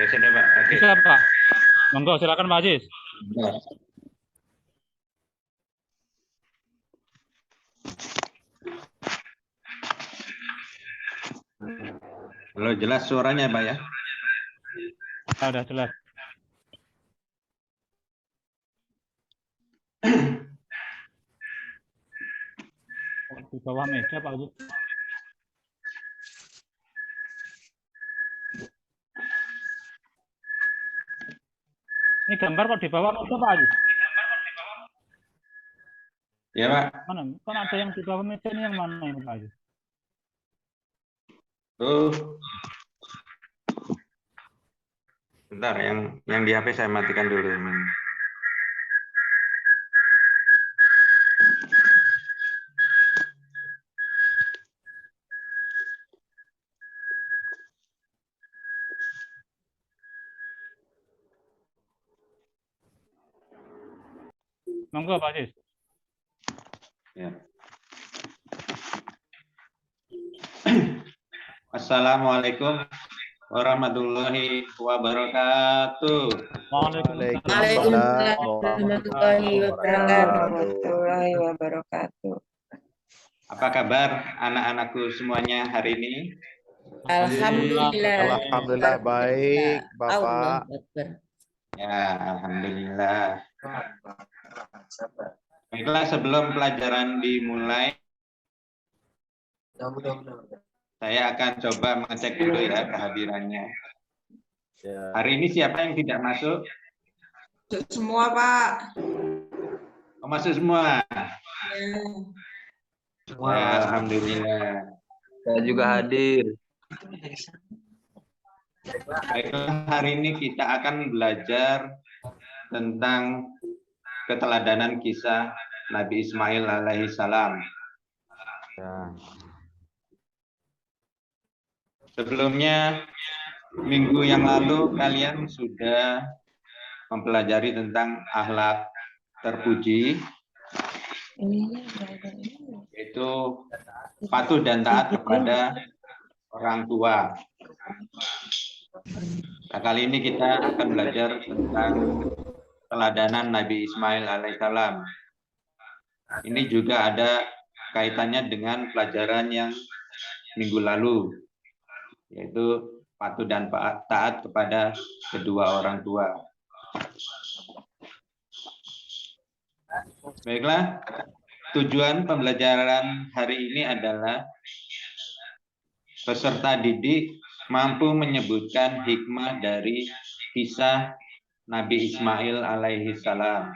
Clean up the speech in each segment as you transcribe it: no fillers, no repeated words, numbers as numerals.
Ya sudah Pak. Oke. Bisa Pak. Monggo silakan Pak Aziz. Ya. Halo, jelas suaranya Pak ya? Sudah jelas. Di bawah meja Pak Aziz. Ini gambar kok di bawah meja Pak Aziz? Ya Pak. Mana? Kan ada yang di bawah meja ini yang mana ini Pak Aziz? Tuh. Bentar, yang di HP saya matikan dulu. Monggo Pak Aziz. Ya. Assalamualaikum warahmatullahi wabarakatuh. Waalaikumsalam warahmatullahi wabarakatuh. Apa kabar anak-anakku semuanya hari ini? Alhamdulillah. Alhamdulillah baik, Bapak. Ya, alhamdulillah. Baiklah, sebelum pelajaran dimulai, saya akan coba mengecek dulu ya kehadirannya. Hari ini siapa yang tidak masuk? Semua Pak. Oh, masuk semua. Ya. Ya, alhamdulillah. Saya juga hadir. Baiklah, hari ini kita akan belajar tentang keteladanan kisah Nabi Ismail alaihi salam. Sebelumnya, minggu yang lalu kalian sudah mempelajari tentang akhlak terpuji, yaitu patuh dan taat kepada orang tua. Nah, kali ini kita akan belajar tentang teladanan Nabi Ismail alaihissalam. Ini juga ada kaitannya dengan pelajaran yang minggu lalu, yaitu patuh dan taat kepada kedua orang tua. Baiklah, tujuan pembelajaran hari ini adalah peserta didik mampu menyebutkan hikmah dari kisah Nabi Ismail alaihi salam.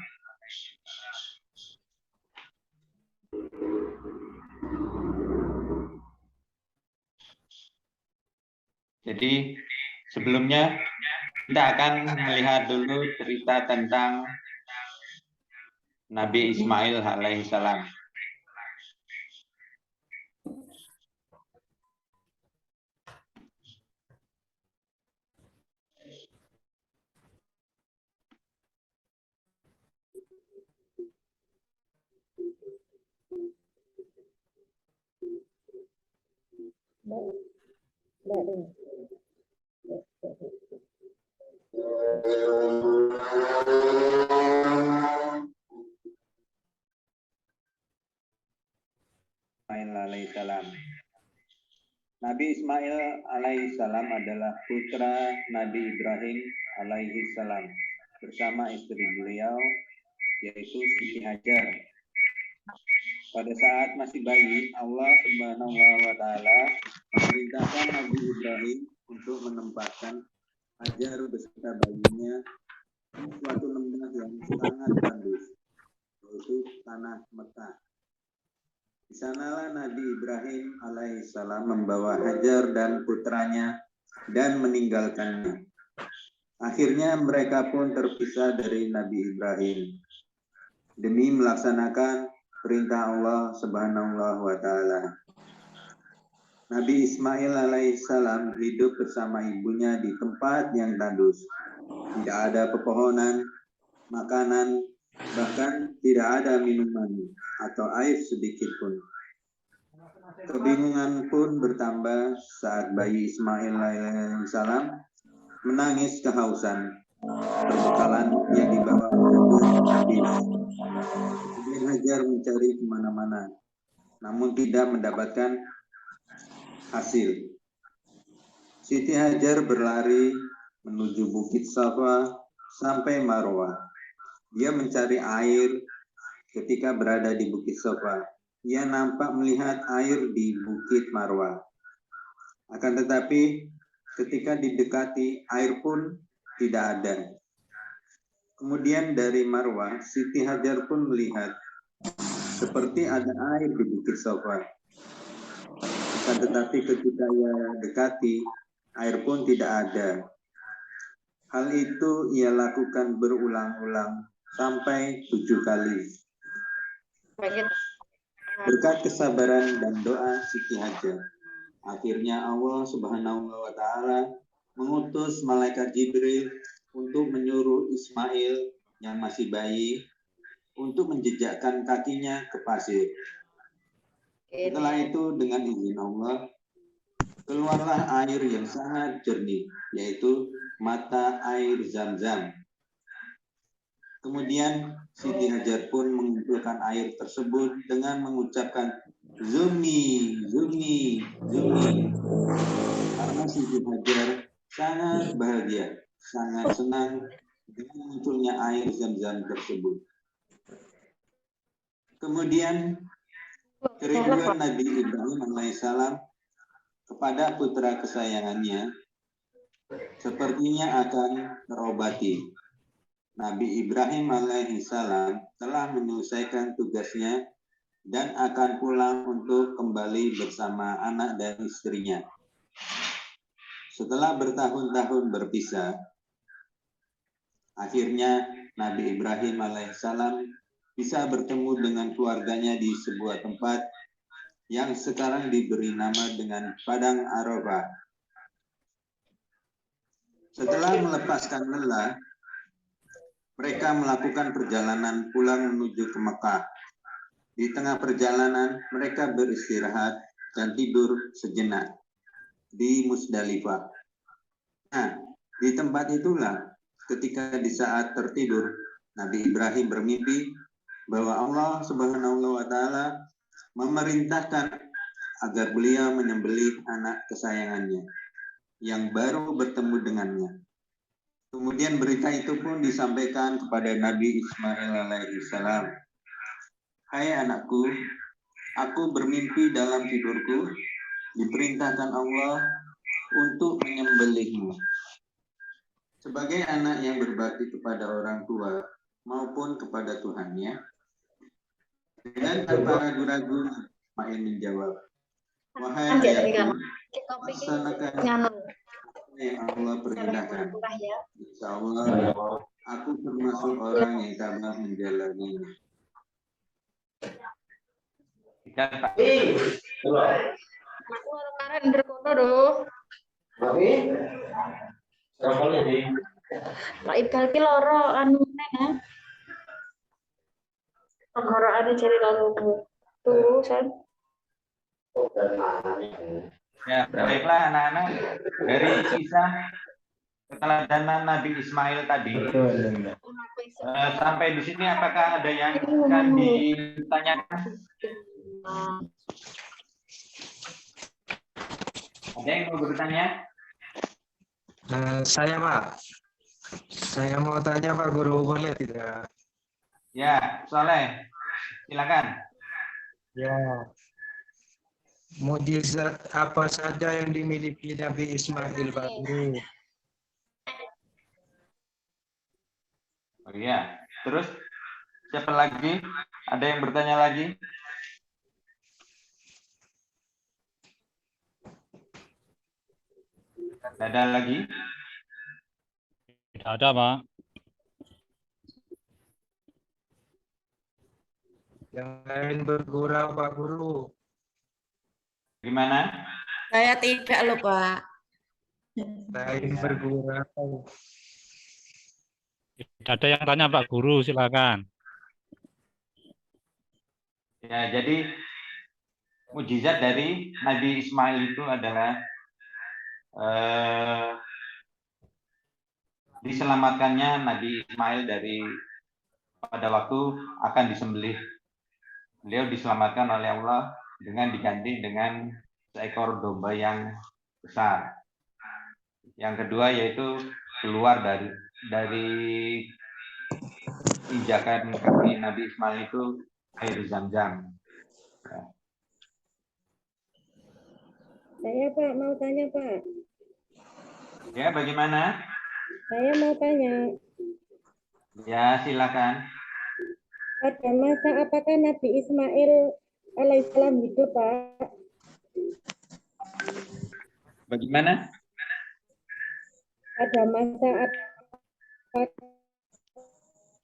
Jadi sebelumnya kita akan melihat dulu cerita tentang Nabi Ismail alaihi salam. Alaihissalam. Nabi Ismail alaihissalam adalah putra Nabi Ibrahim alaihissalam bersama istri beliau yaitu Siti Hajar. Pada saat masih bayi, Allah Subhanahu wa taala memerintahkan Nabi Ibrahim untuk menempatkan Hajar beserta bayinya di suatu lembah yang sangat tandus, yaitu tanah Mekah. Di sanalah Nabi Ibrahim alaihissalam membawa Hajar dan putranya dan meninggalkannya. Akhirnya mereka pun terpisah dari Nabi Ibrahim demi melaksanakan perintah Allah Subhanahu wa taala. Nabi Ismail alaihissalam hidup bersama ibunya di tempat yang tandus. Tidak ada pepohonan, makanan, bahkan tidak ada minuman atau air sedikit pun. Kebingungan pun bertambah saat bayi Ismail alaihissalam menangis kehausan perbekalan yang dibawa ke habis. Kemudian Hajar mencari kemana-mana, namun tidak mendapatkan hasil. Siti Hajar berlari menuju Bukit Safa sampai Marwah. Dia mencari air. Ketika berada di Bukit Safa, ia nampak melihat air di Bukit Marwah. Akan tetapi, ketika didekati, air pun tidak ada. Kemudian dari Marwah, Siti Hajar pun melihat seperti ada air di Bukit Safa. Akan tetapi ketika ia dekati, air pun tidak ada. Hal itu ia lakukan berulang-ulang sampai 7 kali. Berkat kesabaran dan doa Siti Hajar, akhirnya Allah Subhanahu wa Ta'ala mengutus malaikat Jibril untuk menyuruh Ismail yang masih bayi untuk menjejakkan kakinya ke pasir. Setelah itu dengan izin Allah, keluarlah air yang sangat jernih, yaitu mata air Zam-Zam. Kemudian Siti Hajar pun mengumpulkan air tersebut dengan mengucapkan Zumi, Zumi, Zumi. Karena Siti Hajar sangat bahagia, sangat senang dengan munculnya air Zam-Zam tersebut. Kemudian kerinduan Nabi Ibrahim alaihissalam kepada putra kesayangannya sepertinya akan terobati. Nabi Ibrahim alaihissalam telah menyelesaikan tugasnya dan akan pulang untuk kembali bersama anak dan istrinya. Setelah bertahun-tahun berpisah, akhirnya Nabi Ibrahim alaihissalam bisa bertemu dengan keluarganya di sebuah tempat yang sekarang diberi nama dengan Padang Arafah. Setelah melepaskan lelah, mereka melakukan perjalanan pulang menuju ke Mekah. Di tengah perjalanan, mereka beristirahat dan tidur sejenak di Musdalifah. Nah, di tempat itulah ketika di saat tertidur, Nabi Ibrahim bermimpi bahwa Allah Subhanahu wa Ta'ala memerintahkan agar beliau menyembelih anak kesayangannya yang baru bertemu dengannya. Kemudian berita itu pun disampaikan kepada Nabi Ismail alaihissalam. Hai anakku, aku bermimpi dalam tidurku, diperintahkan Allah untuk menyembelihmu. Sebagai anak yang berbakti kepada orang tua maupun kepada Tuhannya, dengan tanpa ragu-ragu, Ismail menjawab, wahai ayahku, laksanakan yang Allah perintahkan. Insya Allah, aku termasuk orang yang tabah menjalaninya. Aku kemarin berkono doh. Lain kali loro anu nena. Tenggorokan jadi lalu tuh san. Ya, baiklah anak-anak, dari kisah keteladanan Nabi Ismail tadi, sampai di sini apakah ada yang akan ditanyakan? Ada yang mau bertanya? Saya Pak, saya mau tanya Pak Guru, boleh tidak? Ya, Soleh, silakan. Ya, mukjizat apa saja yang dimiliki Nabi Ismail Pak Guru? Oh iya, terus siapa lagi? Ada yang bertanya lagi? Tidak ada lagi? Tidak ada, Pak. Yang lain bergurau Pak Guru. Gimana? Saya tidak loh, Pak. Lain bergurau. Tidak ada yang tanya Pak Guru, silakan. Ya, jadi mujizat dari Nabi Ismail itu adalah diselamatkannya Nabi Ismail dari pada waktu akan disembelih. Beliau diselamatkan oleh Allah dengan diganti dengan seekor domba yang besar. Yang kedua yaitu keluar dari injakan kaki Nabi Ismail itu air Zam-Zam. Saya Pak mau tanya Pak. Ya, bagaimana? Saya mau tanya. Ya, silakan. Pada masa apakah Nabi Ismail alaihissalam hidup Pak? Bagaimana? Pada masa apakah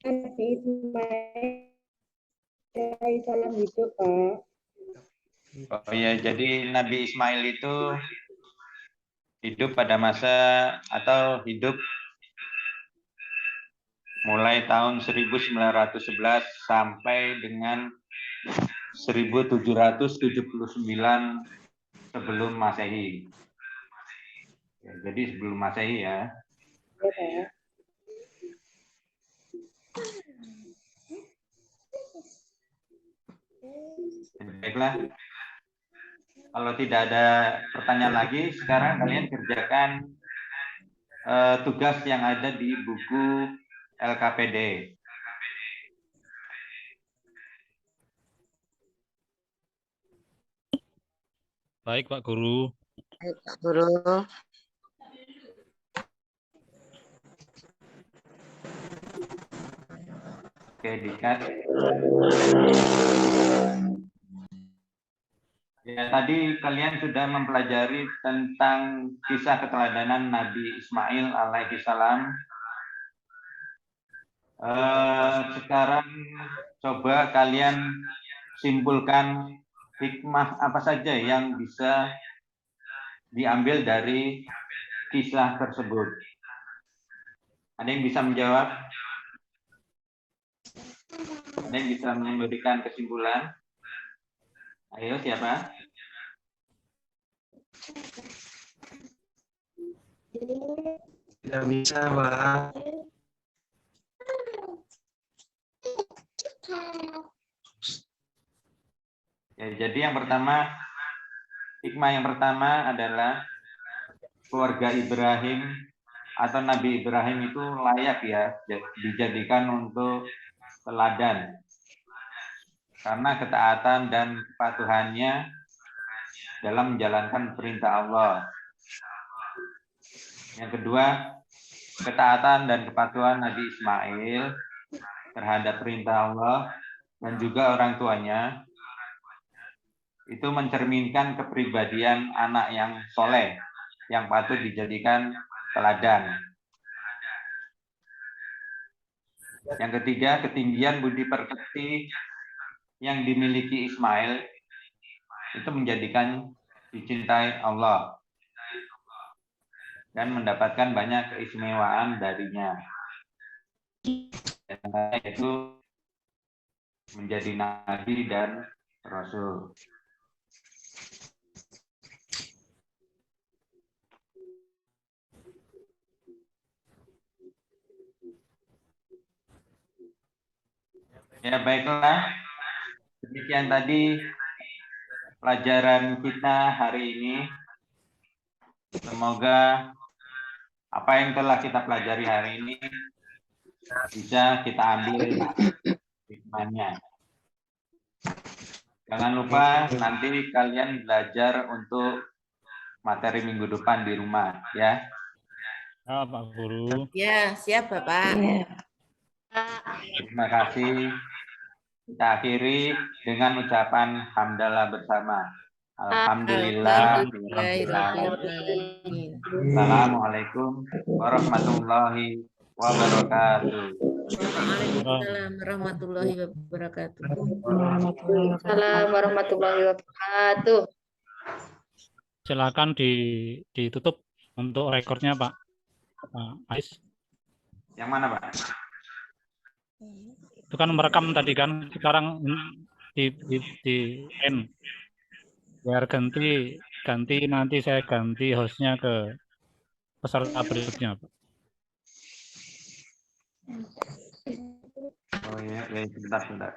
Nabi Ismail alaihissalam hidup Pak? Oh ya, jadi Nabi Ismail itu hidup pada masa atau hidup mulai tahun 1911 sampai dengan 1779 sebelum Masehi. Ya, jadi sebelum Masehi ya. Ya Pak. Baiklah. Kalau tidak ada pertanyaan lagi, sekarang kalian kerjakan tugas yang ada di buku LKPD. Baik, Pak Guru. Baik, Pak Guru. Oke, Dika. Ya, tadi kalian sudah mempelajari tentang kisah keteladanan Nabi Ismail alaihissalam. Sekarang coba kalian simpulkan hikmah apa saja yang bisa diambil dari kisah tersebut. Ada yang bisa menjawab? Ada yang bisa memberikan kesimpulan? Ayo, siapa? Tidak bisa, Pak. Ya, jadi yang pertama, hikmah yang pertama adalah keluarga Ibrahim atau Nabi Ibrahim itu layak ya dijadikan untuk teladan karena ketaatan dan kepatuhannya dalam menjalankan perintah Allah. Yang kedua, ketaatan dan kepatuhan Nabi Ismail terhadap perintah Allah dan juga orang tuanya itu mencerminkan kepribadian anak yang soleh, yang patut dijadikan teladan. Yang ketiga, ketinggian budi pekerti yang dimiliki Ismail itu menjadikan dicintai Allah dan mendapatkan banyak keistimewaan darinya. Yaitu menjadi nabi dan rasul. Ya, baiklah. Demikian tadi pelajaran kita hari ini. Semoga apa yang telah kita pelajari hari ini bisa kita ambil hikmahnya. Jangan lupa nanti kalian belajar untuk materi minggu depan di rumah, ya. Ya, Pak Guru. Ya, siap Bapak. Terima kasih. Kita akhiri dengan ucapan hamdalah bersama. Alhamdulillah. Alhamdulillahirrahmanirrahim. Assalamualaikum warahmatullahi wabarakatuh. Waalaikumsalam warahmatullahi wabarakatuh. Waalaikumsalam warahmatullahi wabarakatuh. Silakan ditutup untuk rekornya, Pak. Pak Ais. Yang mana, Pak? Itu kan merekam tadi kan, sekarang di end. Biar ganti nanti saya ganti hostnya ke peserta berikutnya, Pak. ya, sebentar.